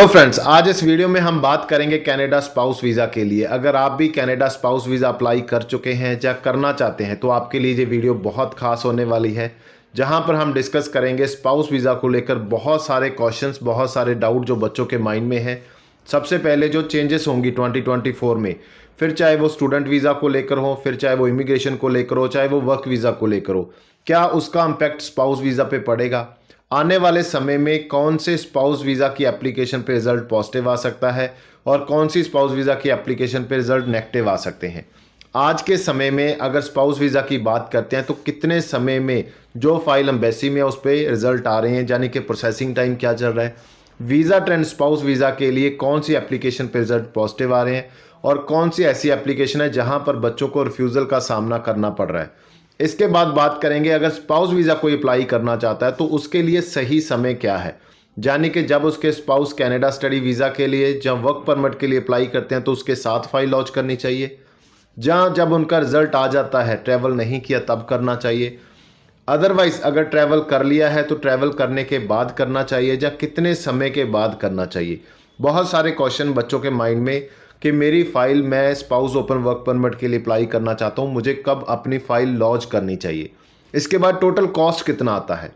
Hello friends, आज इस video में हम बात करेंगे कनाडा स्पाउस वीज़ा के लिए। अगर आप भी कनाडा स्पाउस वीज़ा अप्लाई कर चुके हैं या करना चाहते हैं तो आपके लिए ये वीडियो बहुत खास होने वाली है, जहां पर हम डिस्कस करेंगे स्पाउस वीज़ा को लेकर बहुत सारे क्वेश्चंस, बहुत सारे डाउट जो बच्चों के माइंड में है। सबसे पहले जो चेंजेस होंगी 2024 में, फिर चाहे वो स्टूडेंट वीज़ा को लेकर हो, फिर चाहे वो इमिग्रेशन को लेकर हो, चाहे वो वर्क वीज़ा को लेकर हो, क्या उसका इम्पैक्ट स्पाउस वीज़ा पे पड़ेगा। आने वाले समय में कौन से स्पाउस वीज़ा की एप्लीकेशन पे रिजल्ट पॉजिटिव आ सकता है और कौन सी स्पाउस वीज़ा की एप्लीकेशन पे रिजल्ट नेगेटिव आ सकते हैं। आज के समय में अगर स्पाउस वीज़ा की बात करते हैं तो कितने समय में जो फाइल एम्बेसी में उस पर रिजल्ट आ रहे हैं, यानी कि प्रोसेसिंग टाइम क्या चल रहा है। वीज़ा ट्रेंड स्पाउस वीज़ा के लिए कौन सी एप्लीकेशन पे रिजल्ट पॉजिटिव आ रहे हैं और कौन सी ऐसी एप्लीकेशन है जहां पर बच्चों को रिफ्यूज़ल का सामना करना पड़ रहा है। इसके बाद बात करेंगे अगर स्पाउस वीज़ा कोई अप्लाई करना चाहता है तो उसके लिए सही समय क्या है, यानी कि जब उसके स्पाउस कनाडा स्टडी वीज़ा के लिए जब वर्क परमिट के लिए अप्लाई करते हैं तो उसके साथ फाइल लॉन्च करनी चाहिए, जब उनका रिजल्ट आ जाता है ट्रैवल नहीं किया तब करना चाहिए, अदरवाइज अगर ट्रैवल कर लिया है तो ट्रैवल करने के बाद करना चाहिए या कितने समय के बाद करना चाहिए। बहुत सारे क्वेश्चन बच्चों के माइंड में कि मेरी फ़ाइल, मैं स्पाउस ओपन वर्क परमिट के लिए अप्लाई करना चाहता हूँ, मुझे कब अपनी फ़ाइल लॉन्च करनी चाहिए। इसके बाद टोटल कॉस्ट कितना आता है।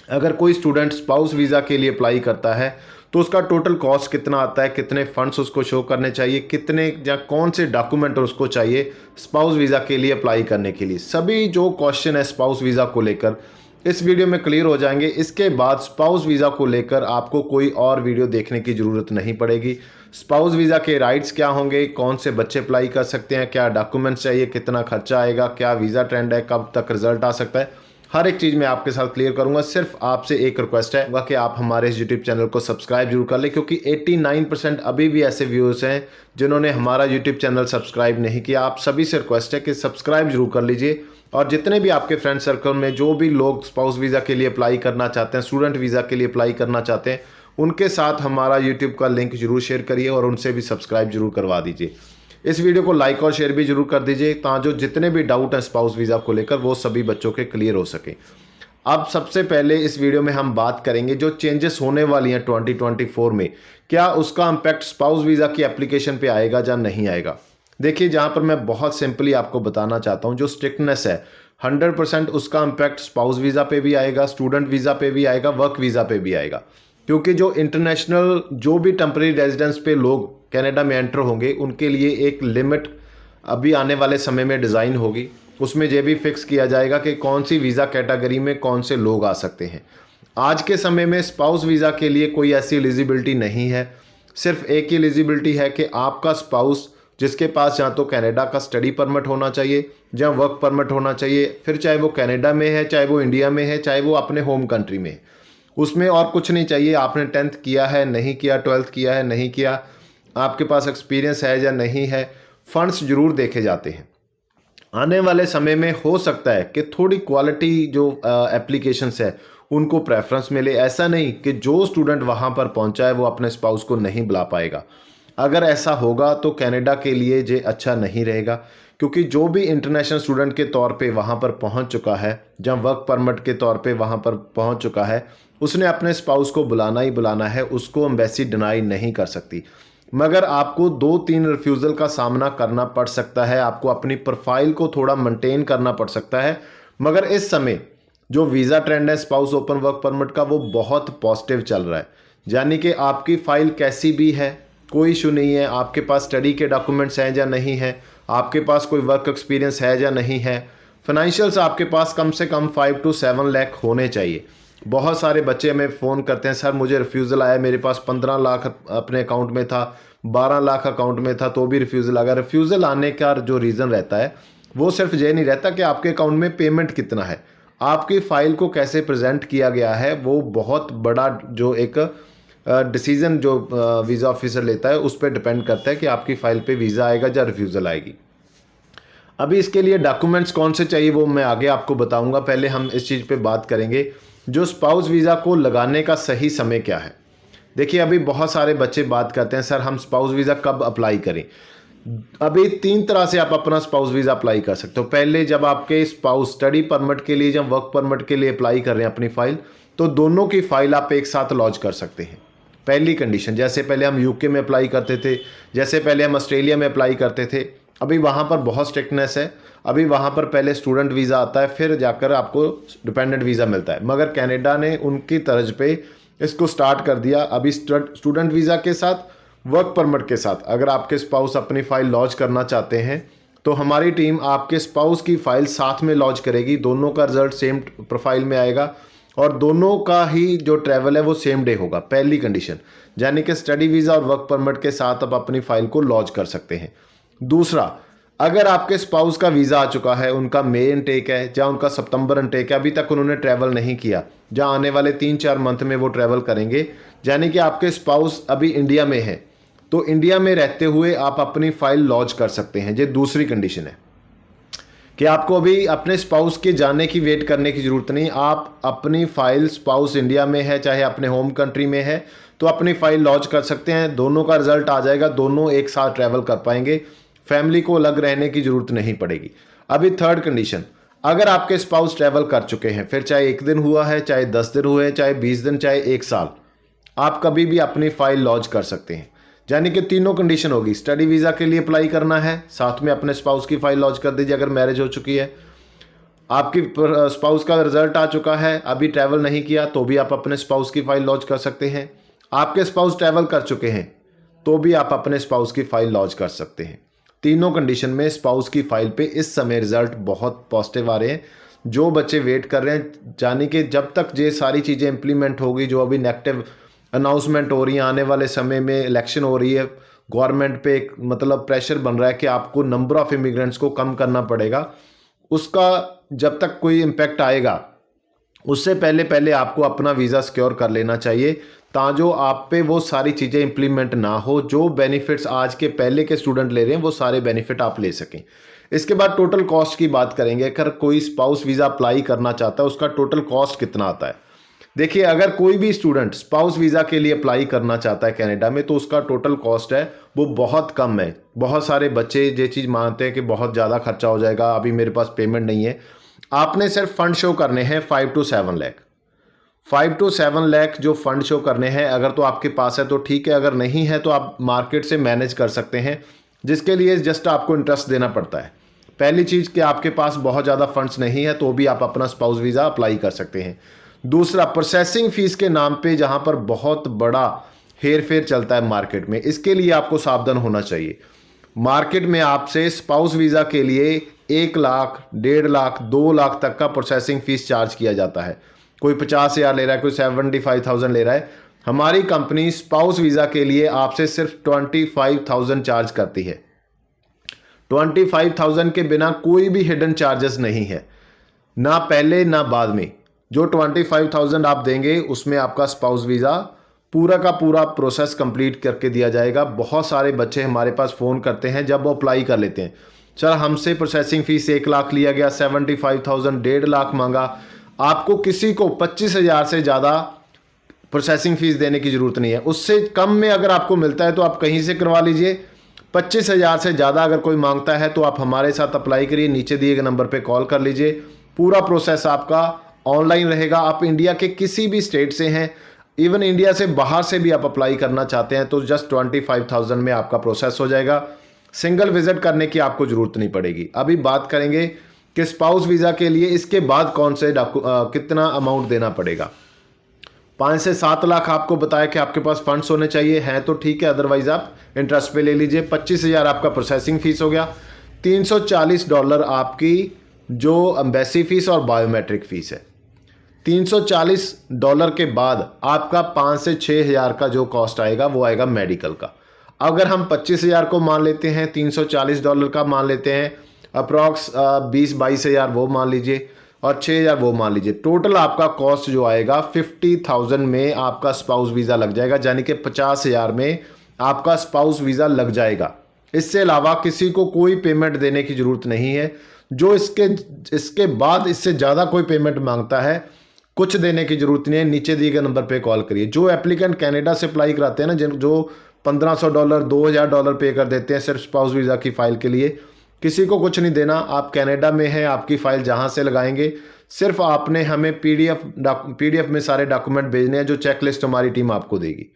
अगर कोई स्टूडेंट स्पाउस वीज़ा के लिए अप्लाई करता है तो उसका टोटल कॉस्ट कितना आता है, कितने फंड्स उसको शो करने चाहिए, कितने या कौन से डॉक्यूमेंट उसको चाहिए स्पाउस वीज़ा के लिए अप्लाई करने के लिए। सभी जो क्वेश्चन है स्पाउस वीज़ा को लेकर इस वीडियो में क्लियर हो जाएंगे। इसके बाद स्पाउस वीज़ा को लेकर आपको कोई और वीडियो देखने की ज़रूरत नहीं पड़ेगी। स्पाउस वीज़ा के राइट्स क्या होंगे, कौन से बच्चे अप्लाई कर सकते हैं, क्या डॉक्यूमेंट्स चाहिए, कितना खर्चा आएगा, क्या वीज़ा ट्रेंड है, कब तक रिजल्ट आ सकता है, हर एक चीज़ मैं आपके साथ क्लियर करूंगा। सिर्फ आपसे एक रिक्वेस्ट है कि आप हमारे इस यूट्यूब चैनल को सब्सक्राइब जरूर कर लें, क्योंकि 89% अभी भी ऐसे व्यूअर्स हैं जिन्होंने हमारा यूट्यूब चैनल सब्सक्राइब नहीं किया। आप सभी से रिक्वेस्ट है कि सब्सक्राइब जरूर कर लीजिए, और जितने भी आपके फ्रेंड सर्कल में जो भी लोग स्पाउस वीज़ा के लिए अप्लाई करना चाहते हैं, स्टूडेंट वीज़ा के लिए अप्लाई करना चाहते हैं, उनके साथ हमारा यूट्यूब का लिंक जरूर शेयर करिए और उनसे भी सब्सक्राइब जरूर करवा दीजिए। इस वीडियो को लाइक और शेयर भी जरूर कर दीजिए ताकि जो जितने भी डाउट हैं स्पाउस वीज़ा को लेकर वो सभी बच्चों के क्लियर हो सके। अब सबसे पहले इस वीडियो में हम बात करेंगे जो चेंजेस होने वाली हैं 2024 में, क्या उसका इम्पैक्ट स्पाउस वीज़ा की एप्लीकेशन पे आएगा या नहीं आएगा। देखिए, जहां पर मैं बहुत सिंपली आपको बताना चाहता हूं, जो स्ट्रिक्टनेस है 100% उसका इम्पैक्ट स्पाउस वीज़ा पे भी आएगा, स्टूडेंट वीज़ा पे भी आएगा, वर्क वीज़ा पे भी आएगा। क्योंकि जो इंटरनेशनल, जो भी टेम्परेरी रेजिडेंस पे लोग कनाडा में एंटर होंगे उनके लिए एक लिमिट अभी आने वाले समय में डिज़ाइन होगी। उसमें यह भी फिक्स किया जाएगा कि कौन सी वीज़ा कैटेगरी में कौन से लोग आ सकते हैं। आज के समय में स्पाउस वीज़ा के लिए कोई ऐसी एलिजिबिलिटी नहीं है, सिर्फ एक ही एलिजिबिलिटी है कि आपका स्पाउस जिसके पास या तो कनाडा का स्टडी परमिट होना चाहिए या वर्क परमिट होना चाहिए, फिर चाहे वो कनाडा में है, चाहे वो इंडिया में है, चाहे वो अपने होम कंट्री में है, उसमें और कुछ नहीं चाहिए। आपने 10th किया है नहीं किया, 12th किया है नहीं किया, आपके पास एक्सपीरियंस है या नहीं है, फंड्स जरूर देखे जाते हैं। आने वाले समय में हो सकता है कि थोड़ी क्वालिटी जो एप्लीकेशंस है उनको प्रेफरेंस मिले। ऐसा नहीं कि जो स्टूडेंट वहाँ पर पहुँचा है वो अपने स्पाउस को नहीं बुला पाएगा। अगर ऐसा होगा तो कनाडा के लिए ये अच्छा नहीं रहेगा, क्योंकि जो भी इंटरनेशनल स्टूडेंट के तौर पे वहाँ पर पहुँच चुका है, जब वर्क परमिट के तौर पे वहाँ पर पहुँच चुका है, उसने अपने स्पाउस को बुलाना ही बुलाना है, उसको एम्बेसी डिनाई नहीं कर सकती। मगर आपको 2-3 रिफ्यूज़ल का सामना करना पड़ सकता है, आपको अपनी प्रोफाइल को थोड़ा मेंटेन करना पड़ सकता है। मगर इस समय जो वीज़ा ट्रेंड है स्पाउस ओपन वर्क परमिट का वो बहुत पॉजिटिव चल रहा है, यानी कि आपकी फ़ाइल कैसी भी है कोई इशू नहीं है, आपके पास स्टडी के डॉक्यूमेंट्स हैं या नहीं है, आपके पास कोई वर्क एक्सपीरियंस है या नहीं है, फाइनेंशियल्स आपके पास कम से कम 5 to 7 लाख होने चाहिए। बहुत सारे बच्चे हमें फ़ोन करते हैं, सर मुझे रिफ्यूज़ल आया, मेरे पास 15 लाख अपने अकाउंट में था, 12 लाख अकाउंट में था, तो भी रिफ्यूज़ल आ गया। रिफ्यूज़ल आने का जो रीज़न रहता है वो सिर्फ ये नहीं रहता कि आपके अकाउंट में पेमेंट कितना है, आपकी फ़ाइल को कैसे प्रेजेंट किया गया है, वो बहुत बड़ा जो एक डिसीज़न जो वीज़ा ऑफिसर लेता है उस पर डिपेंड करता है कि आपकी फ़ाइल पे वीज़ा आएगा या रिफ्यूज़ल आएगी। अभी इसके लिए डॉक्यूमेंट्स कौन से चाहिए वो मैं आगे आपको बताऊंगा। पहले हम इस चीज़ पे बात करेंगे जो स्पाउस वीज़ा को लगाने का सही समय क्या है। देखिए, अभी बहुत सारे बच्चे बात करते हैं, सर हम स्पाउस वीज़ा कब अप्लाई करें। अभी 3 तरह से आप अपना स्पाउस वीज़ा अप्लाई कर सकते हो। पहले, जब आपके स्पाउस स्टडी परमिट के लिए या वर्क परमिट के लिए अप्लाई कर रहे हैं अपनी फ़ाइल, तो दोनों की फ़ाइल आप एक साथ लॉन्च कर सकते हैं। पहली कंडीशन। जैसे पहले हम यूके में अप्लाई करते थे, जैसे पहले हम ऑस्ट्रेलिया में अप्लाई करते थे, अभी वहाँ पर बहुत स्ट्रिक्टनेस है। अभी वहाँ पर पहले स्टूडेंट वीज़ा आता है, फिर जाकर आपको डिपेंडेंट वीज़ा मिलता है। मगर कनाडा ने उनकी तर्ज पे इसको स्टार्ट कर दिया। अभी स्टूडेंट वीज़ा के साथ, वर्क परमिट के साथ अगर आपके स्पाउस अपनी फ़ाइल लॉन्च करना चाहते हैं तो हमारी टीम आपके स्पाउस की फ़ाइल साथ में लॉन्च करेगी। दोनों का रिजल्ट सेम प्रोफाइल में आएगा और दोनों का ही जो ट्रैवल है वो सेम डे होगा, पहली कंडीशन। यानी कि स्टडी वीज़ा और वर्क परमिट के साथ आप अपनी फ़ाइल को लॉन्च कर सकते हैं। दूसरा, अगर आपके स्पाउस का वीज़ा आ चुका है, उनका मई इनटेक है या उनका सितंबर इनटेक है, अभी तक उन्होंने ट्रैवल नहीं किया, जहाँ आने वाले 3-4 मंथ में वो ट्रैवल करेंगे, यानी कि आपके स्पाउस अभी इंडिया में है, तो इंडिया में रहते हुए आप अपनी फ़ाइल लॉन्च कर सकते हैं। ये दूसरी कंडीशन है कि आपको अभी अपने स्पाउस के जाने की वेट करने की ज़रूरत नहीं। आप अपनी फ़ाइल, स्पाउस इंडिया में है चाहे अपने होम कंट्री में है, तो अपनी फ़ाइल लॉन्च कर सकते हैं। दोनों का रिजल्ट आ जाएगा, दोनों एक साथ ट्रैवल कर पाएंगे, फैमिली को अलग रहने की ज़रूरत नहीं पड़ेगी। अभी थर्ड कंडीशन, अगर आपके स्पाउस ट्रैवल कर चुके हैं, फिर चाहे 1 दिन हुआ है, चाहे 10 दिन हुए, चाहे 20 दिन, चाहे 1 साल, आप कभी भी अपनी फ़ाइल लॉन्च कर सकते हैं। यानी कि तीनों कंडीशन होगी। स्टडी वीज़ा के लिए अप्लाई करना है, साथ में अपने स्पाउस की फ़ाइल लॉन्च कर दीजिए अगर मैरिज हो चुकी है। आपकी स्पाउस का रिजल्ट आ चुका है, अभी ट्रैवल नहीं किया, तो भी आप अपने स्पाउस की फ़ाइल लॉन्च कर सकते हैं। आपके स्पाउस ट्रैवल कर चुके हैं तो भी आप अपने स्पाउस की फ़ाइल लॉन्च कर सकते हैं। तीनों कंडीशन में स्पाउस की फ़ाइल पे इस समय रिजल्ट बहुत पॉजिटिव आ रहे हैं। जो बच्चे वेट कर रहे हैं, यानी कि जब तक ये सारी चीज़ें इंप्लीमेंट होगी, जो अभी नेगेटिव अनाउंसमेंट हो रही है, आने वाले समय में इलेक्शन हो रही है, गवर्नमेंट पे एक मतलब प्रेशर बन रहा है कि आपको नंबर ऑफ़ इमिग्रेंट्स को कम करना पड़ेगा, उसका जब तक कोई इम्पैक्ट आएगा उससे पहले पहले आपको अपना वीज़ा सिक्योर कर लेना चाहिए, ताजो आप पे वो सारी चीज़ें इंप्लीमेंट ना हो। जो बेनिफिट्स आज के पहले के स्टूडेंट ले रहे हैं वो सारे बेनिफिट आप ले सकें। इसके बाद टोटल कॉस्ट की बात करेंगे। अगर कोई स्पाउस वीज़ा अप्लाई करना चाहता है, उसका टोटल कॉस्ट कितना आता है। देखिए, अगर कोई भी स्टूडेंट स्पाउस वीज़ा के लिए अप्लाई करना चाहता है कनाडा में, तो उसका टोटल कॉस्ट है वो बहुत कम है। बहुत सारे बच्चे ये चीज़ मानते हैं कि बहुत ज़्यादा खर्चा हो जाएगा, अभी मेरे पास पेमेंट नहीं है। आपने सिर्फ फंड शो करने हैं 5 to 7 लाख। 5 to 7 लाख जो फंड शो करने हैं, अगर तो आपके पास है तो ठीक है, अगर नहीं है तो आप मार्केट से मैनेज कर सकते हैं, जिसके लिए जस्ट आपको इंटरेस्ट देना पड़ता है। पहली चीज़ कि आपके पास बहुत ज़्यादा फंड्स नहीं है तो भी आप अपना स्पाउस वीज़ा अप्लाई कर सकते हैं। दूसरा, प्रोसेसिंग फ़ीस के नाम पे जहाँ पर बहुत बड़ा हेर फेर चलता है मार्केट में, इसके लिए आपको सावधान होना चाहिए। मार्केट में आपसे स्पाउस वीज़ा के लिए 1 लाख, 1.5 लाख, 2 लाख तक का प्रोसेसिंग फ़ीस चार्ज किया जाता है। कोई 50,000 ले रहा है, कोई 75,000 ले रहा है। हमारी कंपनी स्पाउस वीज़ा के लिए आपसे सिर्फ 25,000 चार्ज करती है। 25,000 के बिना कोई भी हिडन चार्जेस नहीं है, ना पहले ना बाद में। जो 25,000 आप देंगे उसमें आपका स्पाउस वीज़ा पूरा का पूरा प्रोसेस कंप्लीट करके दिया जाएगा। बहुत सारे बच्चे हमारे पास फ़ोन करते हैं जब वो अप्लाई कर लेते हैं, सर हमसे प्रोसेसिंग फ़ीस 1 लाख लिया गया, 75,000, 1.5 लाख मांगा। आपको किसी को 25,000 से ज़्यादा प्रोसेसिंग फ़ीस देने की ज़रूरत नहीं है। उससे कम में अगर आपको मिलता है तो आप कहीं से करवा लीजिए। 25,000 से ज़्यादा अगर कोई मांगता है तो आप हमारे साथ अप्लाई करिए, नीचे दिए गए नंबर पर कॉल कर लीजिए। पूरा प्रोसेस आपका ऑनलाइन रहेगा। आप इंडिया के किसी भी स्टेट से हैं, इवन इंडिया से बाहर से भी आप अप्लाई करना चाहते हैं तो जस्ट 25,000 में आपका प्रोसेस हो जाएगा। सिंगल विजिट करने की आपको ज़रूरत नहीं पड़ेगी। अभी बात करेंगे कि स्पाउस वीज़ा के लिए इसके बाद कौन से कितना अमाउंट देना पड़ेगा। 5 से 7 लाख आपको बताया कि आपके पास फंड्स होने चाहिए, हैं तो ठीक है, अदरवाइज आप इंटरेस्ट पे ले लीजिए। 25,000 आपका प्रोसेसिंग फ़ीस हो गया। $340 आपकी जो एम्बेसी फ़ीस और बायोमेट्रिक फ़ीस है। $340 के बाद आपका 5 से 6,000 का जो कॉस्ट आएगा वो आएगा मेडिकल का। अगर हम 25,000 को मान लेते हैं, $340 का मान लेते हैं, अप्रॉक्स 20-22,000 वो मान लीजिए और 6,000 वो मान लीजिए। टोटल आपका कॉस्ट जो आएगा 50,000 में आपका स्पाउस वीज़ा लग जाएगा, यानी कि 50,000 में आपका स्पाउस वीज़ा लग जाएगा। इससे अलावा किसी को कोई पेमेंट देने की ज़रूरत नहीं है। जो इसके बाद इससे ज़्यादा कोई पेमेंट मांगता है, कुछ देने की ज़रूरत नहीं है। नीचे दिए गए नंबर पे कॉल करिए। जो एप्लीकेंट कनाडा से अप्लाई कराते हैं ना, जो $1,500, $2,000 पे कर देते हैं सिर्फ स्पाउस वीज़ा की फ़ाइल के लिए, किसी को कुछ नहीं देना। आप कनाडा में हैं, आपकी फ़ाइल जहाँ से लगाएंगे, सिर्फ आपने हमें पीडीएफ में सारे डॉक्यूमेंट भेजने हैं, जो चेकलिस्ट हमारी टीम आपको देगी।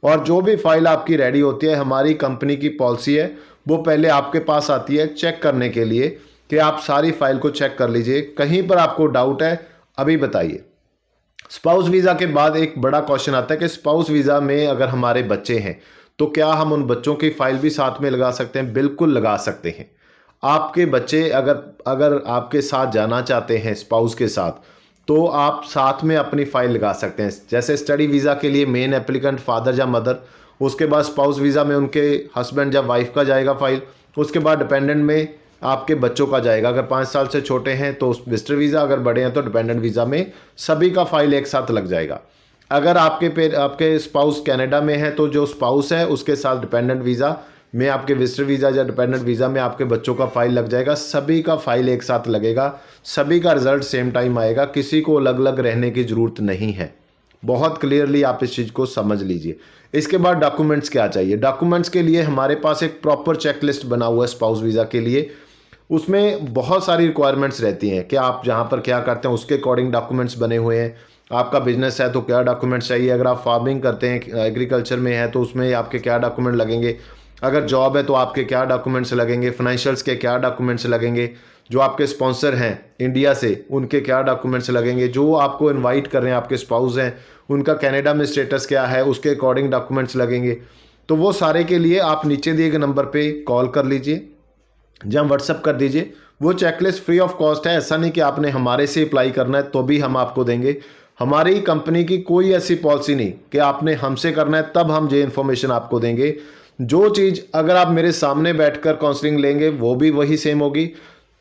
और जो भी फाइल आपकी रेडी होती है, हमारी कंपनी की पॉलिसी है वो पहले आपके पास आती है चेक करने के लिए कि आप सारी फाइल को चेक कर लीजिए। कहीं पर आपको डाउट है अभी बताइए। स्पाउस वीज़ा के बाद एक बड़ा क्वेश्चन आता है कि स्पाउस वीज़ा में अगर हमारे बच्चे हैं तो क्या हम उन बच्चों की फाइल भी साथ में लगा सकते हैं? बिल्कुल लगा सकते हैं। आपके बच्चे अगर आपके साथ जाना चाहते हैं स्पाउस के साथ, तो आप साथ में अपनी फाइल लगा सकते हैं। जैसे स्टडी वीज़ा के लिए मेन एप्लीकेंट फादर या मदर, उसके बाद स्पाउस वीज़ा में उनके हस्बैंड या वाइफ का जाएगा फाइल, उसके बाद डिपेंडेंट में आपके बच्चों का जाएगा। अगर 5 साल से छोटे हैं तो विजिटर वीज़ा, अगर बड़े हैं तो डिपेंडेंट वीज़ा में सभी का फाइल एक साथ लग जाएगा। अगर आपके स्पाउस कनाडा में है तो जो स्पाउस है उसके साथ डिपेंडेंट वीज़ा में आपके विजिटर वीज़ा या डिपेंडेंट वीज़ा में आपके बच्चों का फाइल लग जाएगा। सभी का फाइल एक साथ लगेगा, सभी का रिजल्ट सेम टाइम आएगा, किसी को अलग अलग रहने की ज़रूरत नहीं है। बहुत क्लियरली आप इस चीज़ को समझ लीजिए। इसके बाद डॉक्यूमेंट्स क्या चाहिए? डॉक्यूमेंट्स के लिए हमारे पास एक प्रॉपर चेकलिस्ट बना हुआ है स्पाउस वीज़ा के लिए। उसमें बहुत सारी रिक्वायरमेंट्स रहती हैं कि आप जहाँ पर क्या करते हैं उसके अकॉर्डिंग डॉक्यूमेंट्स बने हुए हैं। आपका बिजनेस है तो क्या डॉक्यूमेंट्स चाहिए, अगर आप फार्मिंग करते हैं, एग्रीकल्चर में है तो उसमें आपके क्या डॉक्यूमेंट लगेंगे, अगर जॉब है तो आपके क्या डॉक्यूमेंट्स लगेंगे, फाइनेंशियल्स के क्या डॉक्यूमेंट्स लगेंगे, जो आपके स्पॉन्सर हैं इंडिया से उनके क्या डॉक्यूमेंट्स लगेंगे, जो आपको इनवाइट कर रहे हैं आपके स्पाउस हैं उनका कनाडा में स्टेटस क्या है उसके अकॉर्डिंग डॉक्यूमेंट्स लगेंगे। तो वो सारे के लिए आप नीचे दिए गए नंबर पे कॉल कर लीजिए या व्हाट्सअप कर दीजिए। वो चेकलिस्ट फ्री ऑफ कॉस्ट है, ऐसा नहीं कि आपने हमारे से अप्लाई करना है तो भी हम आपको देंगे। हमारी कंपनी की कोई ऐसी पॉलिसी नहीं कि आपने हमसे करना है तब हम ये इन्फॉर्मेशन आपको देंगे। जो चीज़ अगर आप मेरे सामने बैठकर काउंसलिंग लेंगे वो भी वही सेम होगी,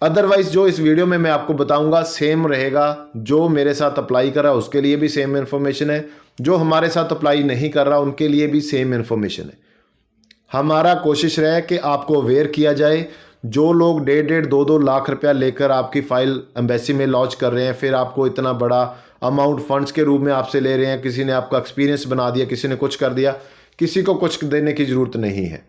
अदरवाइज जो इस वीडियो में मैं आपको बताऊंगा सेम रहेगा। जो मेरे साथ अप्लाई कर रहा है उसके लिए भी सेम इन्फॉर्मेशन है, जो हमारे साथ अप्लाई नहीं कर रहा उनके लिए भी सेम इन्फॉर्मेशन है। हमारा कोशिश रहे कि आपको अवेयर किया जाए। जो लोग 1.5-2 लाख रुपया लेकर आपकी फ़ाइल एम्बेसी में लॉन्च कर रहे हैं, फिर आपको इतना बड़ा अमाउंट फंड्स के रूप में आपसे ले रहे हैं, किसी ने आपका एक्सपीरियंस बना दिया, किसी ने कुछ कर दिया, किसी को कुछ देने की ज़रूरत नहीं है।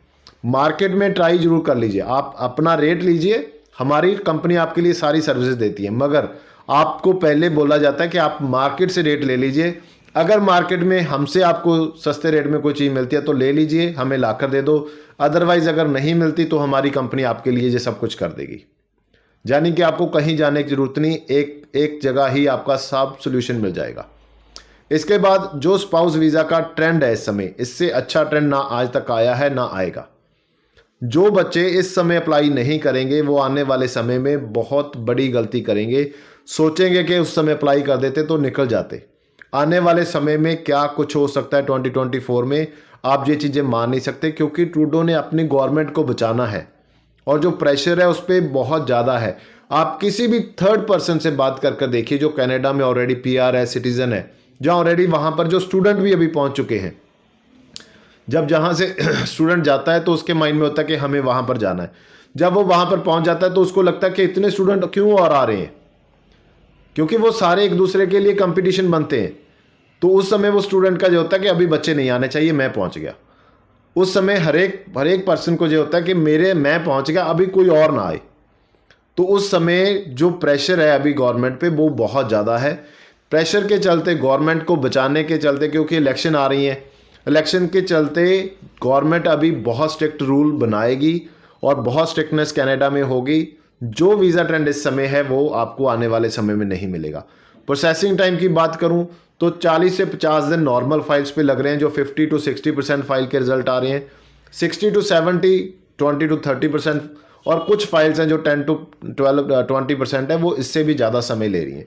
मार्केट में ट्राई ज़रूर कर लीजिए, आप अपना रेट लीजिए, हमारी कंपनी आपके लिए सारी सर्विसेज देती है, मगर आपको पहले बोला जाता है कि आप मार्केट से रेट ले लीजिए। अगर मार्केट में हमसे आपको सस्ते रेट में कोई चीज़ मिलती है तो ले लीजिए, हमें लाकर दे दो, अदरवाइज़ अगर नहीं मिलती तो हमारी कंपनी आपके लिए ये सब कुछ कर देगी। यानी कि आपको कहीं जाने की ज़रूरत नहीं, एक जगह ही आपका सब सोल्यूशन मिल जाएगा। इसके बाद जो स्पाउस वीज़ा का ट्रेंड है इस समय, इससे अच्छा ट्रेंड ना आज तक आया है ना आएगा। जो बच्चे इस समय अप्लाई नहीं करेंगे वो आने वाले समय में बहुत बड़ी गलती करेंगे। सोचेंगे कि उस समय अप्लाई कर देते तो निकल जाते। आने वाले समय में क्या कुछ हो सकता है 2024 में, आप ये चीज़ें मान नहीं सकते, क्योंकि ट्रूडो ने अपनी गवर्नमेंट को बचाना है और जो प्रेशर है उस पर बहुत ज़्यादा है। आप किसी भी थर्ड पर्सन से बात कर देखिए जो कनाडा में ऑलरेडी पीआर है, सिटीज़न है, जहाँ ऑलरेडी वहाँ पर जो स्टूडेंट भी अभी पहुँच चुके हैं। जब जहाँ से स्टूडेंट जाता है तो उसके माइंड में होता है कि हमें वहाँ पर जाना है। जब वो वहाँ पर पहुँच जाता है तो उसको लगता है कि इतने स्टूडेंट क्यों और आ रहे हैं, क्योंकि वो सारे एक दूसरे के लिए कंपटीशन बनते हैं। तो उस समय वो स्टूडेंट का जो होता है कि अभी बच्चे नहीं आने चाहिए, मैं पहुँच गया। उस समय हर एक पर्सन को जो होता है कि मैं पहुँच गया, अभी कोई और ना आए। तो उस समय जो प्रेशर है अभी गवर्नमेंट पे वो बहुत ज़्यादा है। प्रेशर के चलते, गवर्नमेंट को बचाने के चलते, क्योंकि इलेक्शन आ रही हैं, इलेक्शन के चलते गवर्नमेंट अभी बहुत स्ट्रिक्ट रूल बनाएगी और बहुत स्ट्रिक्टनेस कनाडा में होगी। जो वीज़ा ट्रेंड इस समय है वो आपको आने वाले समय में नहीं मिलेगा। प्रोसेसिंग टाइम की बात करूं तो 40 से 50 दिन नॉर्मल फाइल्स पे लग रहे हैं, जो 50 to 60% फाइल के रिजल्ट आ रहे हैं, 60 to 70, 20 to 30%, और कुछ फाइल्स हैं जो 10 to 20% है, वो इससे भी ज़्यादा समय ले रही हैं।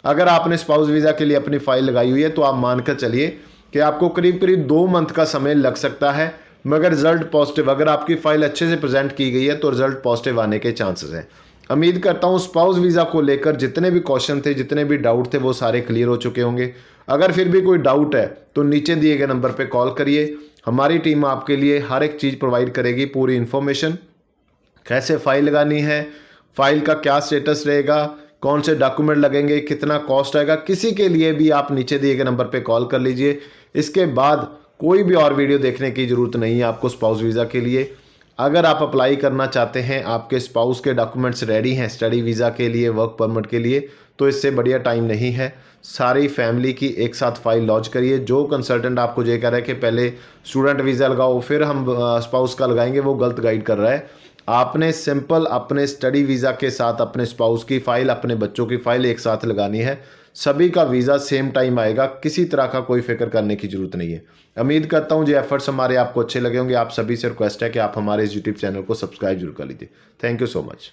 अगर आपने स्पाउस वीज़ा के लिए अपनी फ़ाइल लगाई हुई है तो आप मानकर चलिए कि आपको करीब 2 मंथ का समय लग सकता है, मगर रिजल्ट पॉजिटिव, अगर आपकी फ़ाइल अच्छे से प्रेजेंट की गई है तो रिजल्ट पॉजिटिव आने के चांसेस हैं। उम्मीद करता हूँ स्पाउस वीज़ा को लेकर जितने भी क्वेश्चन थे, जितने भी डाउट थे, वो सारे क्लियर हो चुके होंगे। अगर फिर भी कोई डाउट है तो नीचे दिए गए नंबर पर कॉल करिए, हमारी टीम आपके लिए हर एक चीज़ प्रोवाइड करेगी, पूरी इन्फॉर्मेशन, कैसे फ़ाइल लगानी है, फ़ाइल का क्या स्टेटस रहेगा, कौन से डॉक्यूमेंट लगेंगे, कितना कॉस्ट आएगा, किसी के लिए भी आप नीचे दिए गए नंबर पे कॉल कर लीजिए। इसके बाद कोई भी और वीडियो देखने की ज़रूरत नहीं है आपको स्पाउस वीज़ा के लिए। अगर आप अप्लाई करना चाहते हैं, आपके स्पाउस के डॉक्यूमेंट्स रेडी हैं स्टडी वीज़ा के लिए, वर्क परमिट के लिए, तो इससे बढ़िया टाइम नहीं है। सारी फैमिली की एक साथ फाइल लॉन्च करिए। जो कंसल्टेंट आपको ये कह रहा है कि पहले स्टूडेंट वीज़ा लगाओ फिर हम स्पाउस का लगाएंगे, वो गलत गाइड कर रहा है। आपने सिंपल अपने स्टडी वीज़ा के साथ अपने स्पाउस की फ़ाइल, अपने बच्चों की फ़ाइल एक साथ लगानी है। सभी का वीज़ा सेम टाइम आएगा, किसी तरह का कोई फिक्र करने की ज़रूरत नहीं है। उम्मीद करता हूँ ये एफर्ट्स हमारे आपको अच्छे लगे होंगे। आप सभी से रिक्वेस्ट है कि आप हमारे इस यूट्यूब चैनल को सब्सक्राइब जरूर कर लीजिए। Thank you so much.